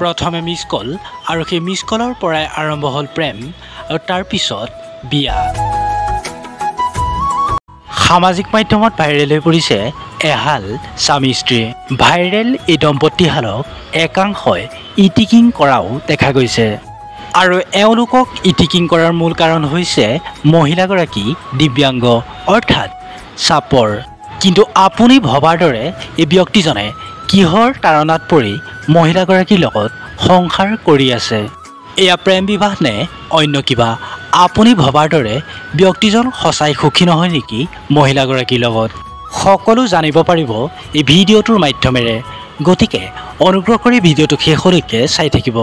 প্ৰথমে miss call আৰু সেই মিছ কলৰ পৰাই আৰম্ভ হ'ল প্ৰেম আৰু তাৰ পিছত বিয়া। সামাজিক মাধ্যমত ভাইৰেল হৈ পৰিছে এহাল স্বামী স্ত্ৰী। ভাইৰেল এই দম্পতীহালক একাংশই ইটিকিং কৰাও দেখা গৈছে আৰু এওঁলোকক ইটিকিং কৰাৰ মূল কাৰণ হৈছে মহিলাগৰাকী দিব্যাংগ অৰ্থাৎ চাপৰ। কিন্তু আপুনি ভবাৰ দৰে এই ব্যক্তিজনে কিহৰ তাৰণাত পৰি মহিলাগৰাকীৰ লগত সংসাৰ কৰি আছে? এয়া প্ৰেম বিবাহ নে অন্য কিবা? আপুনি ভবাৰ দৰে ব্যক্তিজন সঁচাই সুখী নহয় নেকি মহিলাগৰাকীৰ লগত? সকলো জানিব পাৰিব এই ভিডিঅ'টোৰ মাধ্যমেৰে। গতিকে অনুগ্ৰহ কৰি ভিডিঅ'টো শেষলৈকে চাই থাকিব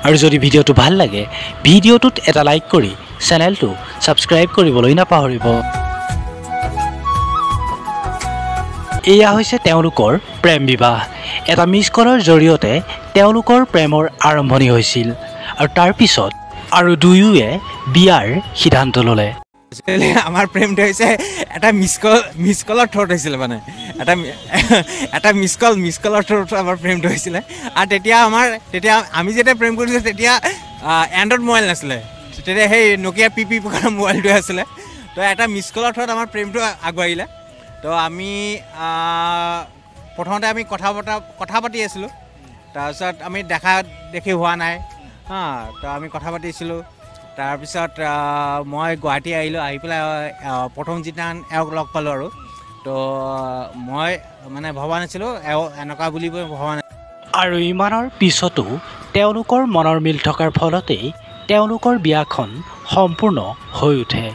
আৰু যদি ভিডিঅ'টো ভাল লাগে ভিডিঅ'টোত এটা লাইক কৰি চেনেলটো ছাবস্ক্ৰাইব কৰিবলৈ নাপাহৰিব। এয়া হৈছে তেওঁলোকৰ প্ৰেম বিবাহ। এটা মিছ কলৰ জৰিয়তে তেওঁলোকৰ প্ৰেমৰ আৰম্ভণি হৈছিল আৰু তাৰ পিছত আৰু দুয়োৱে বিয়াৰ সিদ্ধান্ত ল'লে। আমাৰ প্ৰেমটো হৈছে এটা মিছ কলৰ থ্ৰুত হৈছিলে, মানে এটা মিছ কলৰ থ্ৰুত আমাৰ প্ৰেমটো হৈছিলে। আৰু তেতিয়া আমি যেতিয়া প্ৰেম কৰিছিলোঁ তেতিয়া এণ্ড্ৰইড মোবাইল নাছিলে, তেতিয়া সেই নকিয়া পিপি প্ৰকাৰৰ মোবাইলটোৱে আছিলে। তো এটা মিছ কলৰ থ্ৰুত আমাৰ প্ৰেমটো আগুৱাইলে। তো আমি প্ৰথমতে আমি কথা পাতি আছিলোঁ, তাৰপিছত আমি দেখি হোৱা নাই তো আমি কথা পাতিছিলোঁ। তাৰপিছত মই গুৱাহাটী আহিলোঁ, আহি পেলাই প্ৰথম যিদিনাখন এওঁক লগ পালোঁ আৰু তো মই মানে ভবা নাছিলোঁ এনেকুৱা বুলি ভবা নাছিলোঁ। আৰু ইমানৰ পিছতো তেওঁলোকৰ মনৰ মিল থকাৰ ফলতেই তেওঁলোকৰ বিয়াখন সম্পূৰ্ণ হৈ উঠে।